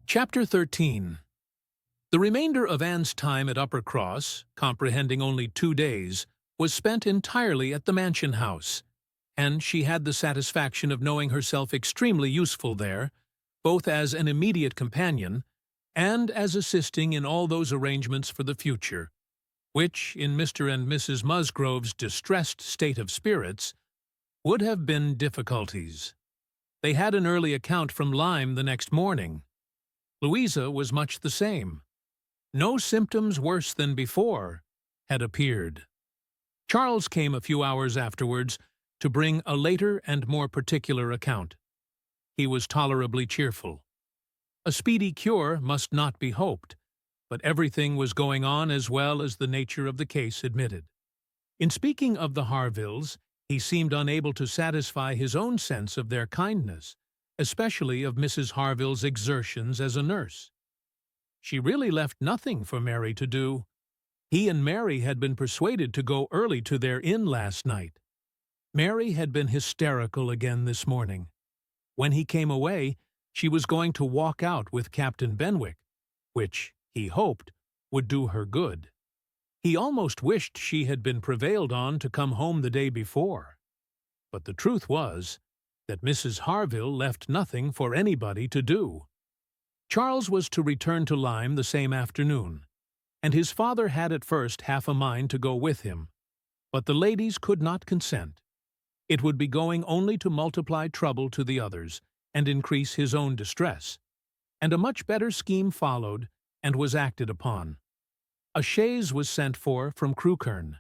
Chapter 13. The remainder of Anne's time at Uppercross, comprehending only 2 days, was spent entirely at the mansion house, and she had the satisfaction of knowing herself extremely useful there, both as an immediate companion and as assisting in all those arrangements for the future, which, in Mr. and Mrs. Musgrove's distressed state of spirits, would have been difficulties. They had an early account from Lyme the next morning. Louisa was much the same. No symptoms worse than before had appeared. Charles came a few hours afterwards to bring a later and more particular account. He was tolerably cheerful. A speedy cure must not be hoped, but everything was going on as well as the nature of the case admitted. In speaking of the Harvilles, he seemed unable to satisfy his own sense of their kindness, especially of Mrs. Harville's exertions as a nurse. She really left nothing for Mary to do. He and Mary had been persuaded to go early to their inn last night. Mary had been hysterical again this morning. When he came away, she was going to walk out with Captain Benwick, which, he hoped, would do her good. He almost wished she had been prevailed on to come home the day before. But the truth was that Mrs. Harville left nothing for anybody to do. Charles was to return to Lyme the same afternoon, and his father had at first half a mind to go with him. But the ladies could not consent. It would be going only to multiply trouble to the others and increase his own distress. And a much better scheme followed and was acted upon. A chaise was sent for from Crewkerne,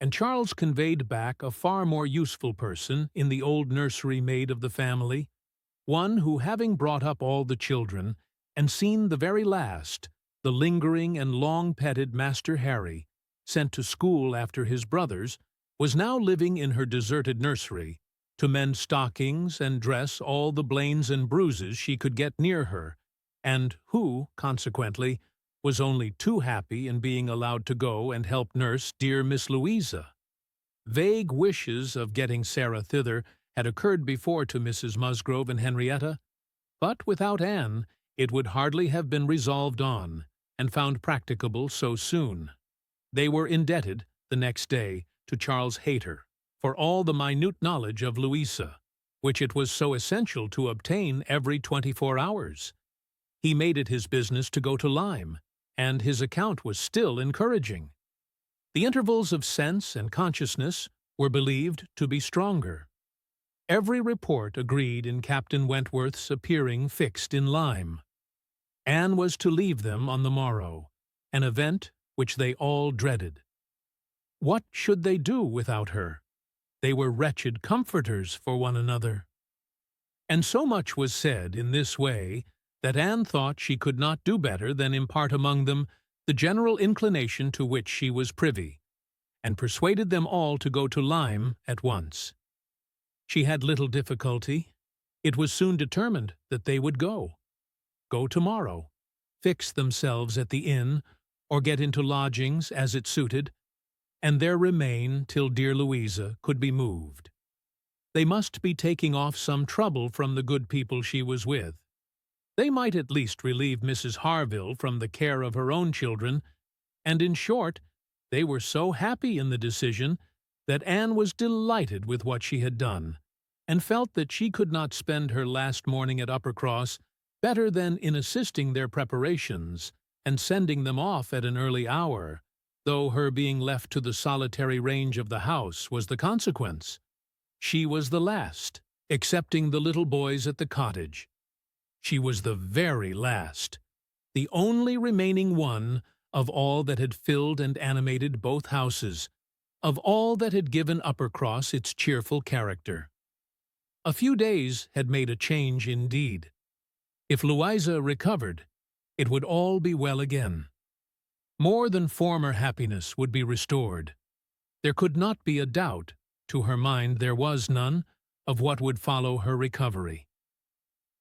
and Charles conveyed back a far more useful person in the old nursery maid of the family, one who, having brought up all the children, and seen the very last, the lingering and long-petted Master Harry, sent to school after his brothers, was now living in her deserted nursery, to mend stockings and dress all the blains and bruises she could get near her, and who, consequently, was only too happy in being allowed to go and help nurse dear Miss Louisa. Vague wishes of getting Sarah thither had occurred before to Mrs. Musgrove and Henrietta, but without Anne it would hardly have been resolved on, and found practicable so soon. They were indebted, the next day, to Charles Hayter, for all the minute knowledge of Louisa, which it was so essential to obtain every 24 hours. He made it his business to go to Lyme, and his account was still encouraging. The intervals of sense and consciousness were believed to be stronger. Every report agreed in Captain Wentworth's appearing fixed in Lyme. Anne was to leave them on the morrow, an event which they all dreaded. What should they do without her? They were wretched comforters for one another. And so much was said in this way that Anne thought she could not do better than impart among them the general inclination to which she was privy, and persuaded them all to go to Lyme at once. She had little difficulty. It was soon determined that they would go tomorrow, fix themselves at the inn, or get into lodgings as it suited, and there remain till dear Louisa could be moved. They must be taking off some trouble from the good people she was with. They might at least relieve Mrs. Harville from the care of her own children, and in short, they were so happy in the decision that Anne was delighted with what she had done, and felt that she could not spend her last morning at Uppercross better than in assisting their preparations and sending them off at an early hour, though her being left to the solitary range of the house was the consequence. She was the last, excepting the little boys at the cottage. She was the very last, the only remaining one of all that had filled and animated both houses, of all that had given Uppercross its cheerful character. A few days had made a change indeed. If Louisa recovered, it would all be well again. More than former happiness would be restored. There could not be a doubt, to her mind there was none, of what would follow her recovery.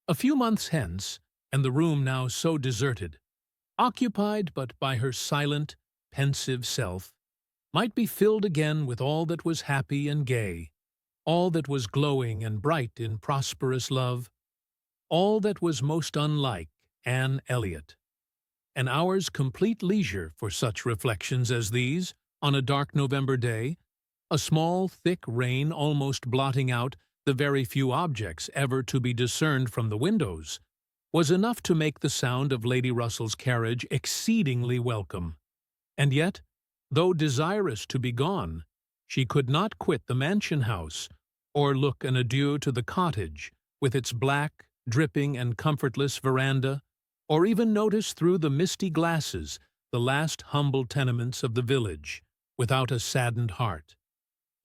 A few months hence, and the room now so deserted, occupied but by her silent, pensive self, might be filled again with all that was happy and gay, all that was glowing and bright in prosperous love, all that was most unlike Anne Elliot. An hour's complete leisure for such reflections as these, on a dark November day, a small, thick rain almost blotting out the very few objects ever to be discerned from the windows, was enough to make the sound of Lady Russell's carriage exceedingly welcome. And yet, though desirous to be gone, she could not quit the mansion house, or look an adieu to the cottage, with its black, dripping, and comfortless veranda, or even notice through the misty glasses the last humble tenements of the village, without a saddened heart.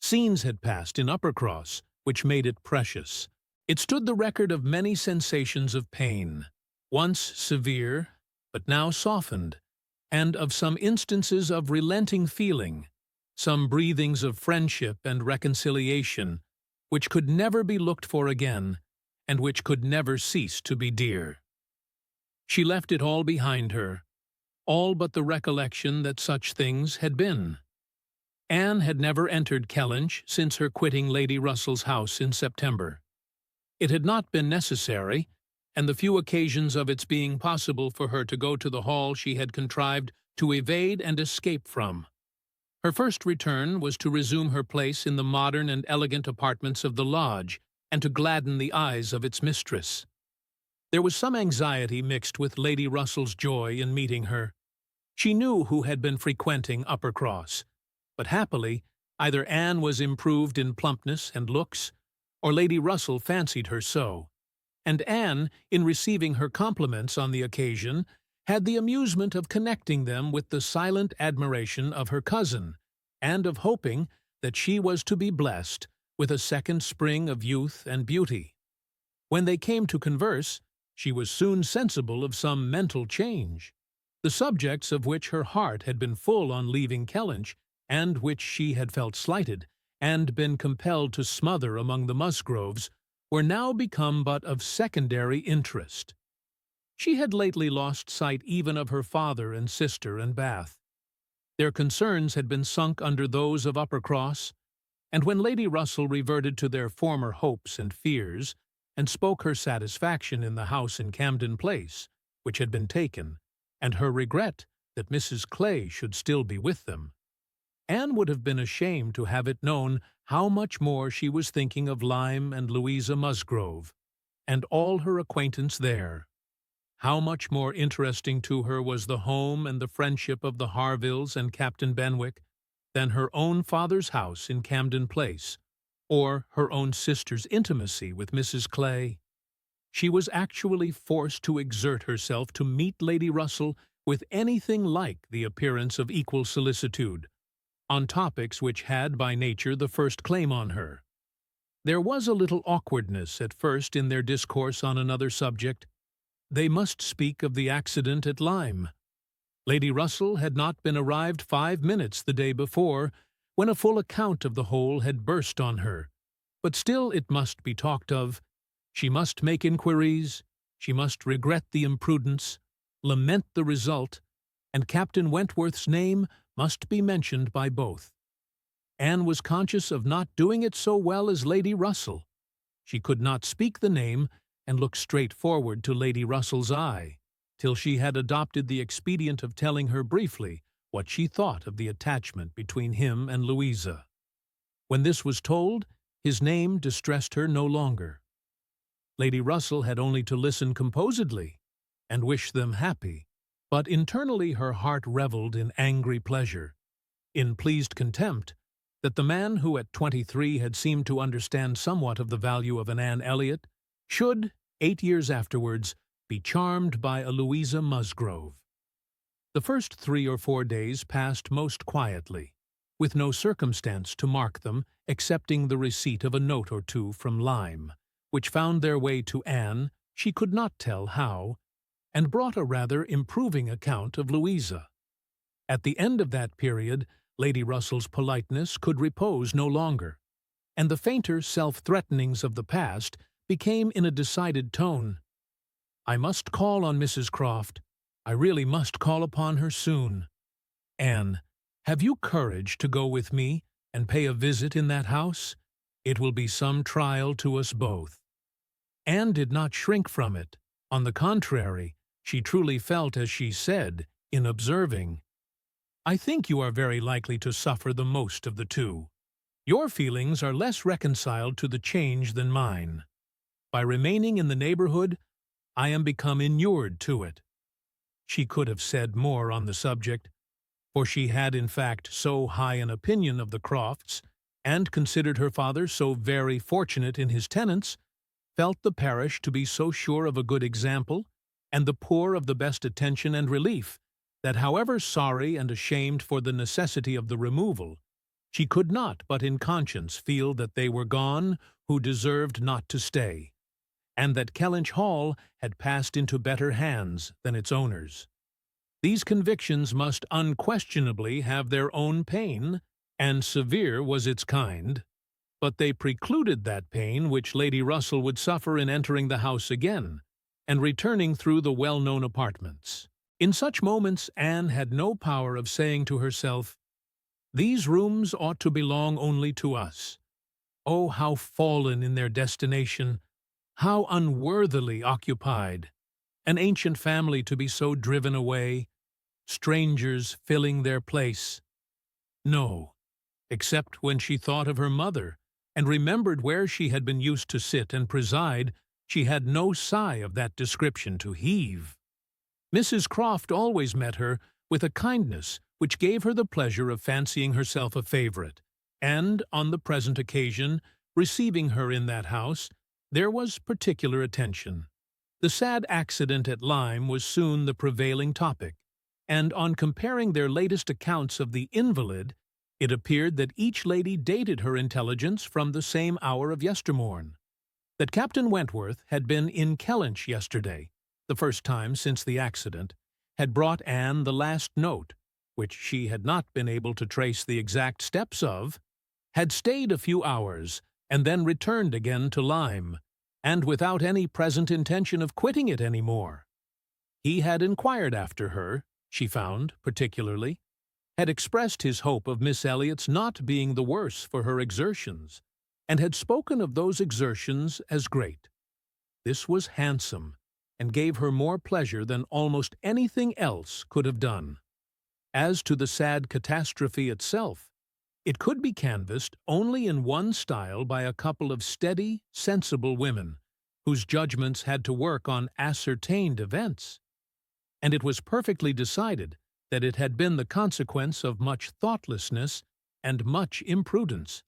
Scenes had passed in Uppercross, which made it precious. It stood the record of many sensations of pain, once severe, but now softened, and of some instances of relenting feeling, some breathings of friendship and reconciliation, which could never be looked for again, and which could never cease to be dear. She left it all behind her, all but the recollection that such things had been. Anne had never entered Kellynch since her quitting Lady Russell's house in September. It had not been necessary, and the few occasions of its being possible for her to go to the hall she had contrived to evade and escape from. Her first return was to resume her place in the modern and elegant apartments of the lodge, and to gladden the eyes of its mistress. There was some anxiety mixed with Lady Russell's joy in meeting her. She knew who had been frequenting Uppercross, but happily either Anne was improved in plumpness and looks, or Lady Russell fancied her so, and Anne, in receiving her compliments on the occasion, had the amusement of connecting them with the silent admiration of her cousin, and of hoping that she was to be blessed with a second spring of youth and beauty. When they came to converse, she was soon sensible of some mental change. The subjects of which her heart had been full on leaving Kellynch, and which she had felt slighted, and been compelled to smother among the Musgroves, were now become but of secondary interest. She had lately lost sight even of her father and sister in Bath. Their concerns had been sunk under those of Uppercross, and when Lady Russell reverted to their former hopes and fears, and spoke her satisfaction in the house in Camden Place, which had been taken, and her regret that Mrs. Clay should still be with them, Anne would have been ashamed to have it known how much more she was thinking of Lyme and Louisa Musgrove, and all her acquaintance there. How much more interesting to her was the home and the friendship of the Harvilles and Captain Benwick than her own father's house in Camden Place, or her own sister's intimacy with Mrs. Clay. She was actually forced to exert herself to meet Lady Russell with anything like the appearance of equal solicitude, on topics which had by nature the first claim on her. There was a little awkwardness at first in their discourse on another subject. They must speak of the accident at Lyme. Lady Russell had not been arrived 5 minutes the day before, when a full account of the whole had burst on her, but still it must be talked of. She must make inquiries, she must regret the imprudence, lament the result, and Captain Wentworth's name must be mentioned by both. Anne was conscious of not doing it so well as Lady Russell. She could not speak the name and look straight forward to Lady Russell's eye, till she had adopted the expedient of telling her briefly what she thought of the attachment between him and Louisa. When this was told, his name distressed her no longer. Lady Russell had only to listen composedly and wish them happy, but internally her heart revelled in angry pleasure, in pleased contempt that the man who at 23 had seemed to understand somewhat of the value of an Anne Elliot should, 8 years afterwards, be charmed by a Louisa Musgrove. The first 3 or 4 days passed most quietly, with no circumstance to mark them excepting the receipt of a note or two from Lyme, which found their way to Anne, she could not tell how, and brought a rather improving account of Louisa. At the end of that period, Lady Russell's politeness could repose no longer, and the fainter self-threatenings of the past became in a decided tone. "I must call on Mrs. Croft. I really must call upon her soon. Anne, have you courage to go with me and pay a visit in that house? It will be some trial to us both." Anne did not shrink from it. On the contrary, She truly felt as she said, in observing, "I think you are very likely to suffer the most of the two. Your feelings are less reconciled to the change than mine. By remaining in the neighborhood, I am become inured to it." She could have said more on the subject, for she had in fact so high an opinion of the Crofts, and considered her father so very fortunate in his tenants, felt the parish to be so sure of a good example, and the poor of the best attention and relief, that however sorry and ashamed for the necessity of the removal, she could not but in conscience feel that they were gone who deserved not to stay, and that Kellynch Hall had passed into better hands than its owners. These convictions must unquestionably have their own pain, and severe was its kind, but they precluded that pain which Lady Russell would suffer in entering the house again, and returning through the well-known apartments. In such moments Anne had no power of saying to herself, "These rooms ought to belong only to us. Oh, how fallen in their destination, how unworthily occupied! An ancient family to be so driven away, strangers filling their place." No, except when she thought of her mother, and remembered where she had been used to sit and preside, she had no sigh of that description to heave. Mrs. Croft always met her with a kindness which gave her the pleasure of fancying herself a favorite, and, on the present occasion, receiving her in that house, there was particular attention. The sad accident at Lyme was soon the prevailing topic, and on comparing their latest accounts of the invalid, it appeared that each lady dated her intelligence from the same hour of yestermorn. That Captain Wentworth had been in Kellynch yesterday, the first time since the accident, had brought Anne the last note, which she had not been able to trace the exact steps of, had stayed a few hours, and then returned again to Lyme, and without any present intention of quitting it any more. He had inquired after her, she found, particularly, had expressed his hope of Miss Elliot's not being the worse for her exertions, and had spoken of those exertions as great. This was handsome, and gave her more pleasure than almost anything else could have done. As to the sad catastrophe itself, it could be canvassed only in one style by a couple of steady, sensible women, whose judgments had to work on ascertained events, and it was perfectly decided that it had been the consequence of much thoughtlessness and much imprudence,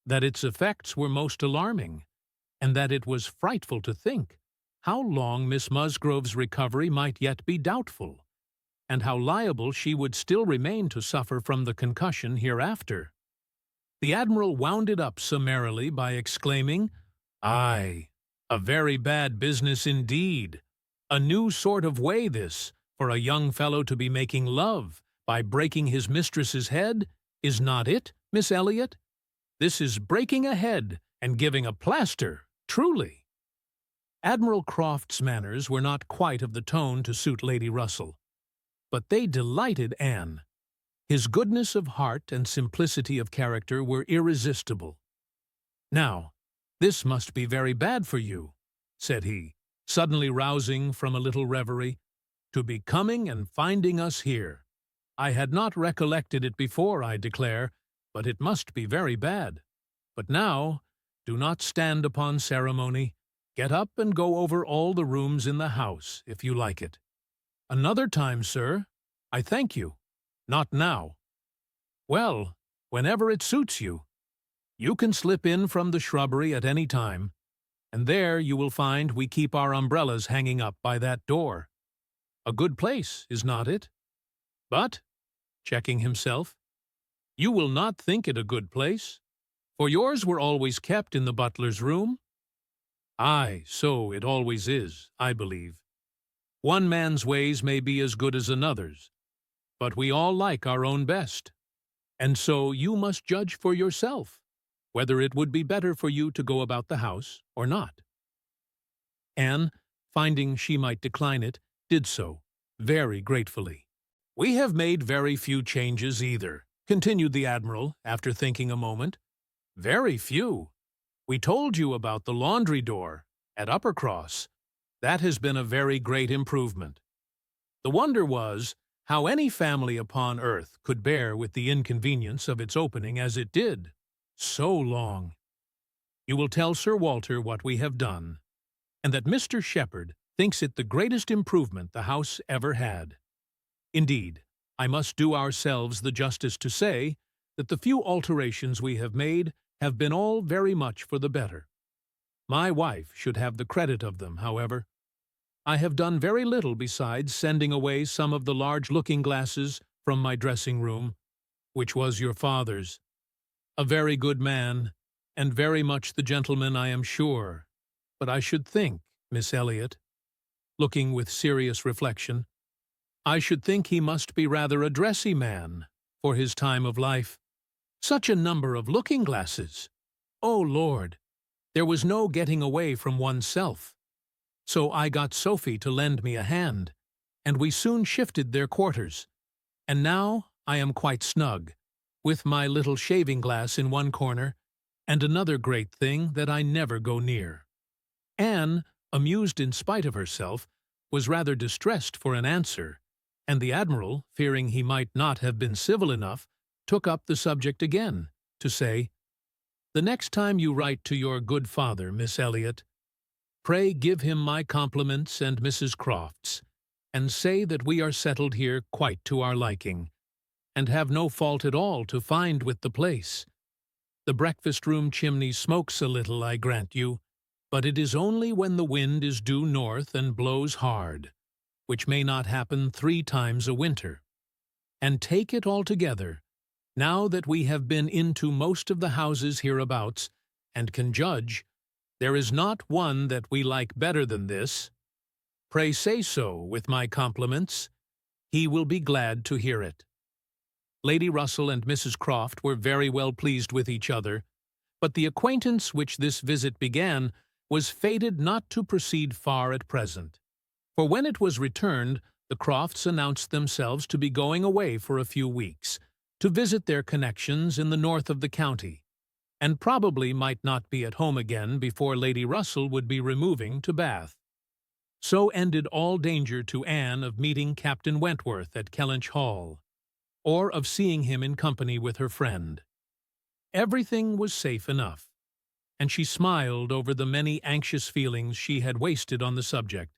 that its effects were most alarming, and that it was frightful to think how long Miss Musgrove's recovery might yet be doubtful, and how liable she would still remain to suffer from the concussion hereafter. The Admiral wound it up summarily by exclaiming, "Aye, a very bad business indeed. A new sort of way this, for a young fellow to be making love by breaking his mistress's head, is not it, Miss Elliot? This is breaking a head and giving a plaster, truly." Admiral Croft's manners were not quite of the tone to suit Lady Russell, but they delighted Anne. His goodness of heart and simplicity of character were irresistible. "Now, this must be very bad for you," said he, suddenly rousing from a little reverie, "to be coming and finding us here. I had not recollected it before, I declare, but it must be very bad. But now, do not stand upon ceremony. Get up and go over all the rooms in the house, if you like it." "Another time, sir. I thank you. Not now." "Well, whenever it suits you. You can slip in from the shrubbery at any time, and there you will find we keep our umbrellas hanging up by that door. A good place, is not it? But," checking himself, "you will not think it a good place, for yours were always kept in the butler's room." "Aye, so it always is, I believe. One man's ways may be as good as another's, but we all like our own best, and so you must judge for yourself whether it would be better for you to go about the house or not." Anne, finding she might decline it, did so, very gratefully. "We have made very few changes either," continued the Admiral, after thinking a moment. "Very few. We told you about the laundry door at Uppercross. That has been a very great improvement. The wonder was how any family upon earth could bear with the inconvenience of its opening as it did. So long. You will tell Sir Walter what we have done, and that Mr. Shepherd thinks it the greatest improvement the house ever had. Indeed, I must do ourselves the justice to say that the few alterations we have made have been all very much for the better. My wife should have the credit of them, however. I have done very little besides sending away some of the large looking-glasses from my dressing-room, which was your father's. A very good man, and very much the gentleman, I am sure. But I should think, Miss Elliot, looking with serious reflection, I should think he must be rather a dressy man for his time of life. Such a number of looking-glasses! Oh, Lord! There was no getting away from oneself. So I got Sophie to lend me a hand, and we soon shifted their quarters. And now I am quite snug, with my little shaving-glass in one corner, and another great thing that I never go near. Anne, amused in spite of herself, was rather distressed for an answer, and the Admiral, fearing he might not have been civil enough, took up the subject again, to say, "The next time you write to your good father, Miss Elliot, pray give him my compliments and Mrs. Croft's, and say that we are settled here quite to our liking, and have no fault at all to find with the place. The breakfast-room chimney smokes a little, I grant you, but it is only when the wind is due north and blows hard, which may not happen 3 times a winter. And take it altogether, now that we have been into most of the houses hereabouts, and can judge, there is not one that we like better than this. Pray say so with my compliments. He will be glad to hear it." Lady Russell and Mrs. Croft were very well pleased with each other, but the acquaintance which this visit began was fated not to proceed far at present. For when it was returned, the Crofts announced themselves to be going away for a few weeks, to visit their connections in the north of the county, and probably might not be at home again before Lady Russell would be removing to Bath. So ended all danger to Anne of meeting Captain Wentworth at Kellynch Hall, or of seeing him in company with her friend. Everything was safe enough, and she smiled over the many anxious feelings she had wasted on the subject.